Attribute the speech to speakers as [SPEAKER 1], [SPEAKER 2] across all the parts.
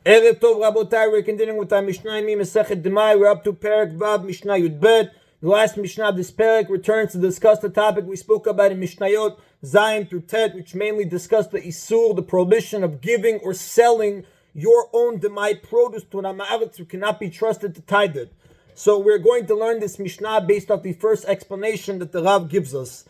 [SPEAKER 1] Erev Tov Rabotai, we're continuing with our Mishna Yomi Masechet Demai. We're up to Perek Vav Mishnah Yudbet. The last Mishnah of this Perek returns to discuss the topic we spoke about in Mishnayot Zayin through Tet, which mainly discussed the Isur, the prohibition of giving or selling your own Demai produce to an Amaretz who cannot be trusted to tithe it. So we're going to learn this Mishnah based off the first explanation that the Rav gives us.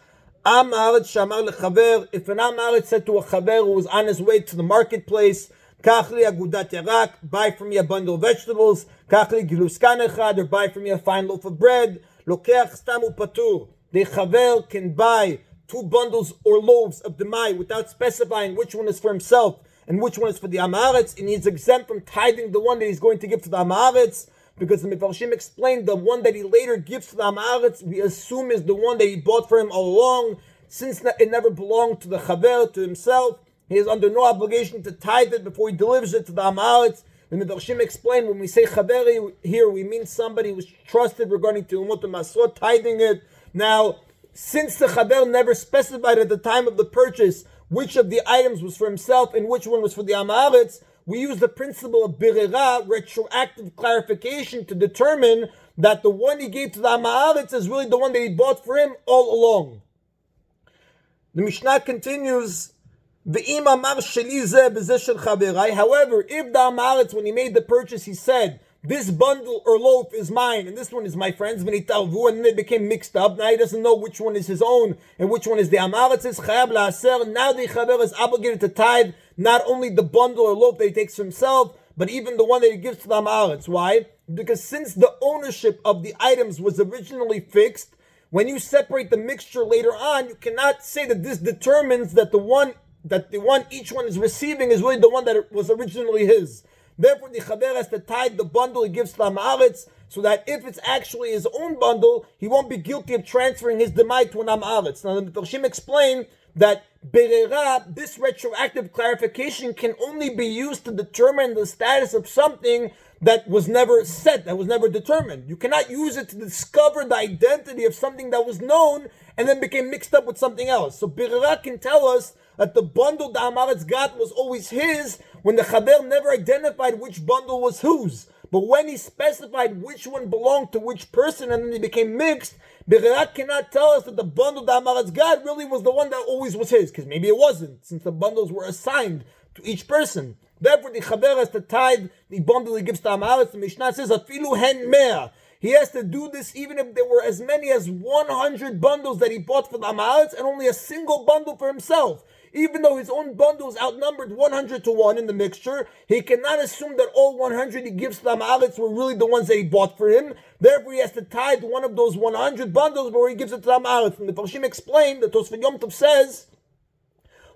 [SPEAKER 1] Amaretz Shamar Lechaver, if an Amaretz said to a Chaver who was on his way to the marketplace, Kachli agudat yarak, buy from me a bundle of vegetables. Kachli giluskan echad, or buy from me a fine loaf of bread. Lokeach stamu patur. The chaver can buy 2 bundles or loaves of demai without specifying which one is for himself and which one is for the amaretz, and he's exempt from tithing the one that he's going to give to the amaretz, because the Mefarshim explained the one that he later gives to the amaretz, we assume is the one that he bought for him all along, since it never belonged to the chaver, to himself. He is under no obligation to tithe it before he delivers it to the Amaretz. The Mefarshim explain, when we say Chaveri here, we mean somebody who was trusted regarding Terumot and Masrot, tithing it. Now, since the Chaver never specified at the time of the purchase which of the items was for himself and which one was for the Amaretz, we use the principle of Birera, retroactive clarification, to determine that the one he gave to the Amaretz is really the one that he bought for him all along. The Mishnah continues, however, if the Amaretz, when he made the purchase, he said, this bundle or loaf is mine, and this one is my friend's, and then they became mixed up. Now he doesn't know which one is his own, and which one is the Amaretz's. Now the Chaver is obligated to tithe not only the bundle or loaf that he takes for himself, but even the one that he gives to the Amaretz. Why? Because since the ownership of the items was originally fixed, when you separate the mixture later on, you cannot say that this determines that the one each one is receiving is really the one that was originally his. Therefore, the Chaver has to tithe the bundle he gives to the Amaretz, so that if it's actually his own bundle, he won't be guilty of transferring his Demai to an Amaretz. Now, the Mefarshim explain that Berera, this retroactive clarification, can only be used to determine the status of something that was never set, that was never determined. You cannot use it to discover the identity of something that was known and then became mixed up with something else. So Berera can tell us that the bundle the Amaretz got was always his, when the Chaver never identified which bundle was whose. But when he specified which one belonged to which person and then they became mixed, Berera cannot tell us that the bundle the Amaretz got really was the one that always was his, because maybe it wasn't, since the bundles were assigned to each person. Therefore, the Chaver has to tithe the bundle he gives to Amaretz. The Mishnah says, Afilu hen mea. He has to do this even if there were as many as 100 bundles that he bought for the Amaretz and only a single bundle for himself. Even though his own bundles outnumbered 100 to 1 in the mixture, he cannot assume that all 100 he gives to the Amaretz were really the ones that he bought for him. Therefore, he has to tithe one of those 100 bundles where he gives it to the Amaretz. And the Mefarshim explained that Tosfot Yom Tov says,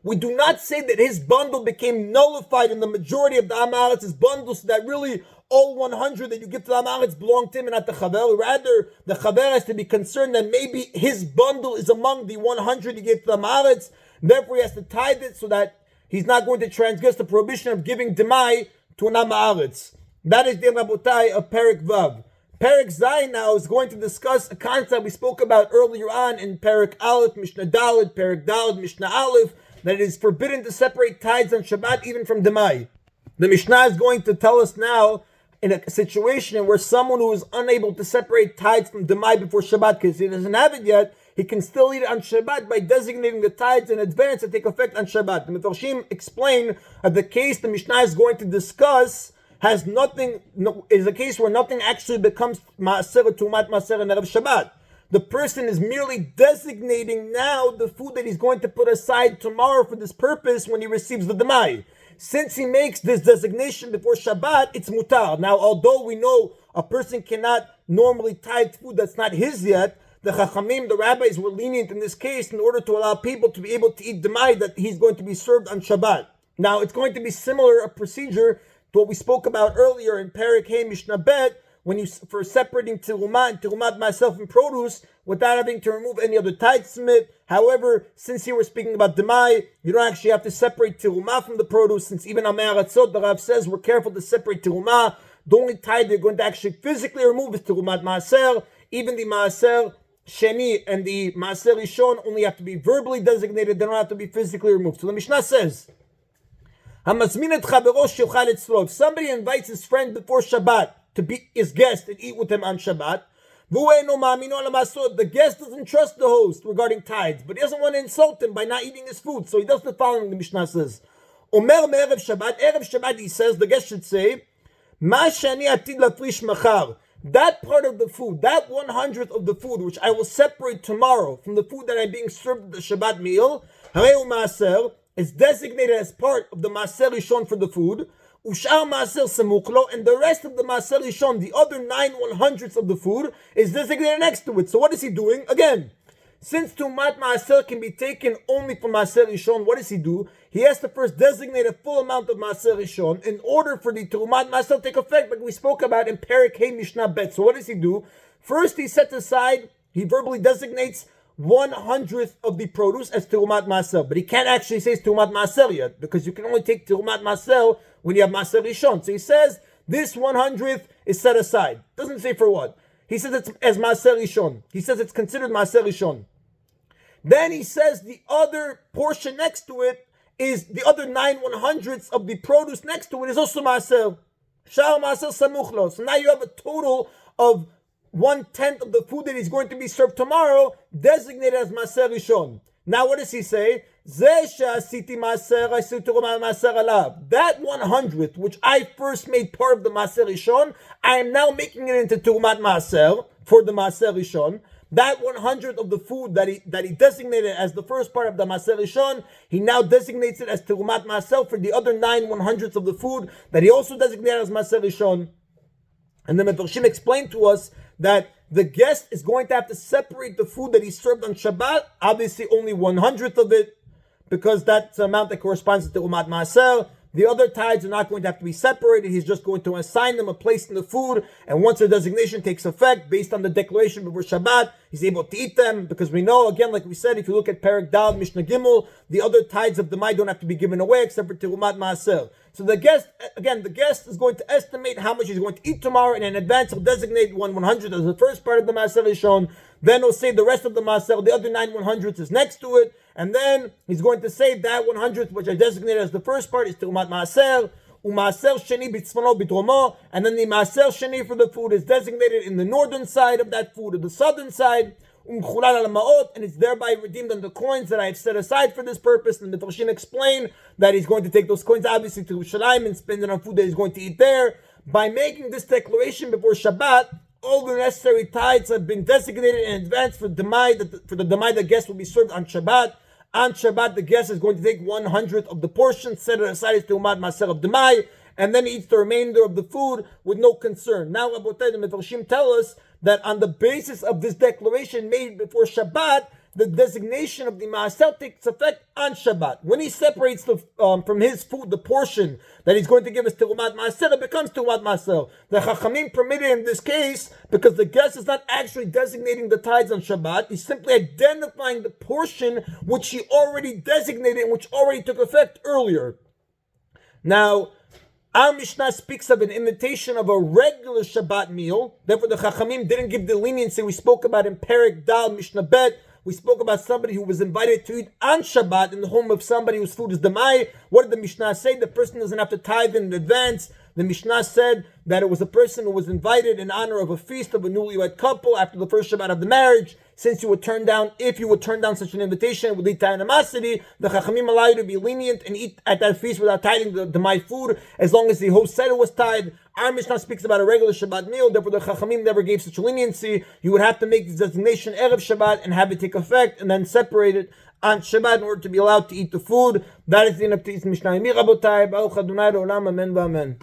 [SPEAKER 1] we do not say that his bundle became nullified in the majority of the Amaretz's bundles, so that really all 100 that you give to the Amaretz belong to him and not the Chaver. Rather, the Chaver has to be concerned that maybe his bundle is among the 100 he gave to the Amaretz. Therefore, he has to tithe it so that he's not going to transgress the prohibition of giving Demai to an Amaretz. That is the Rabotai of Perek Vav. Perek Zayin now is going to discuss a concept we spoke about earlier on in Perek Aleph, Mishnah Dalet, Perek Dalet, Mishnah Aleph, that it is forbidden to separate tithes on Shabbat even from Demai. The Mishnah is going to tell us now, in a situation where someone who is unable to separate tithes from Demai before Shabbat, because he doesn't have it yet, he can still eat it on Shabbat by designating the tithes in advance to take effect on Shabbat. The Mefarshim explain that the case the Mishnah is going to discuss is a case where nothing actually becomes Maaser Tumat Maaser and Erev Shabbat. The person is merely designating now the food that he's going to put aside tomorrow for this purpose when he receives the Demai. Since he makes this designation before Shabbat, it's mutar. Now, although we know a person cannot normally tithe food that's not his yet, the Chachamim, the rabbis, were lenient in this case in order to allow people to be able to eat Demai that he's going to be served on Shabbat. Now, it's going to be similar a procedure to what we spoke about earlier in Perek Hey Mishnah Bet, when for separating Tirumah and Tirumat myself and produce without having to remove any other tithe smith. However, since here we're speaking about Demai, you don't actually have to separate Tirumah from the produce, since even Amei Aratzot, the Rav says, we're careful to separate Tirumah. The only tithe they're going to actually physically remove is Tirumat Maaser. Even the Maaser Sheni and the Maaser Rishon only have to be verbally designated, they don't have to be physically removed. So the Mishnah says, If somebody invites his friend before Shabbat to be his guest and eat with him on Shabbat, the guest doesn't trust the host regarding tithes, but he doesn't want to insult him by not eating his food, so he does the following, the Mishnah says. Erev Shabbat, he says, the guest should say, that part of the food, that 1/100th of the food, which I will separate tomorrow from the food that I'm being served at the Shabbat meal, is designated as part of the Maaser Rishon for the food, Ushar Maaser Samuklo, and the rest of the Maaser Rishon, the other 9/100ths of the food, is designated next to it. So what is he doing? Again, since Tumat Maaser can be taken only from Maaser Rishon, what does he do? He has to first designate a full amount of Maaser Rishon in order for the Tumat Maaser to take effect, like we spoke about in Perek Hey Mishnah Bet. So what does he do? First he sets aside, he verbally designates 1/100th of the produce as Terumat Maaser, but he can't actually say it's Terumat Maaser yet, because you can only take Terumat Maaser when you have Maaser Rishon. So he says this 1/100th is set aside. Doesn't say for what. He says it's as Maaser Rishon. He says it's considered Maaser Rishon. Then he says the other portion next to it is the other 9/100ths of the produce next to it is also Maaser. Shar Maaser Samuchlo. So now you have a total of 1/10 of the food that is going to be served tomorrow, designated as Maaser Rishon. Now what does he say? That 1/100th, which I first made part of the Maaser Rishon, I am now making it into Terumat Maaser for the Maaser Rishon. That 1/100th of the food that he designated as the first part of the Maaser Rishon, he now designates it as Terumat Maaser for the other 9/100ths of the food that he also designated as Maaser Rishon. And the Mefarshim explained to us that the guest is going to have to separate the food that he served on Shabbat, obviously only 1/100th of it, because that's the amount that corresponds to Terumat Maaser. The other tithes are not going to have to be separated. He's just going to assign them a place in the food, and once their designation takes effect, based on the declaration before Shabbat, he's able to eat them, because we know, again, like we said, if you look at Perek Dal, Mishnah Gimel, the other tithes of Demai don't have to be given away except for Terumat Maaser. So the guest is going to estimate how much he's going to eat tomorrow, and in advance he'll designate 1/100th as the first part of the Maaser Rishon. Then he'll say the rest of the Maaser, the other 9/100ths is next to it, and then he's going to say that 1/100th, which I designated as the first part, is Terumat Maaser, Maaser Sheni Bitzmano Bidromo, and then the Maaser Sheni for the food is designated in the northern side of that food, or the southern side, and it's thereby redeemed on the coins that I have set aside for this purpose. And the Mefarshim explain that he's going to take those coins obviously to Yerushalayim and spend it on food that he's going to eat there. By making this declaration before Shabbat, all the necessary tithes have been designated in advance for the Demai, the guest will be served on Shabbat. On Shabbat, the guest is going to take 1/100th of the portion, set it aside as Terumat Maaser of Demai, and then he eats the remainder of the food with no concern. Now, Rabotai, the Mefarshim tell us that on the basis of this declaration made before Shabbat, the designation of the Maaser takes effect on Shabbat. When he separates from his food the portion that he's going to give as Terumat Maaser, it becomes Terumat Maaser. The Chachamim permitted in this case because the guest is not actually designating the tithes on Shabbat. He's simply identifying the portion which he already designated and which already took effect earlier. Now, our Mishnah speaks of an invitation of a regular Shabbat meal. Therefore, the Chachamim didn't give the leniency we spoke about in Perek Dal, Mishnah Bet. We spoke about somebody who was invited to eat on Shabbat in the home of somebody whose food is Demai. What did the Mishnah say? The person doesn't have to tithe in advance. The Mishnah said that it was a person who was invited in honor of a feast of a newlywed couple after the first Shabbat of the marriage. Since you would turn down, if you would turn down such an invitation, it would lead to animosity. The Chachamim allow you to be lenient and eat at that feast without tithing the Demai food, as long as the host said it was tithed. Our Mishnah speaks about a regular Shabbat meal, therefore the Chachamim never gave such leniency. You would have to make this designation Erev Shabbat and have it take effect, and then separate it on Shabbat in order to be allowed to eat the food. That is the end of today's Mishnah Yomi, Rabotai. Baruch Adonai Le'olam, Amen v'Amen.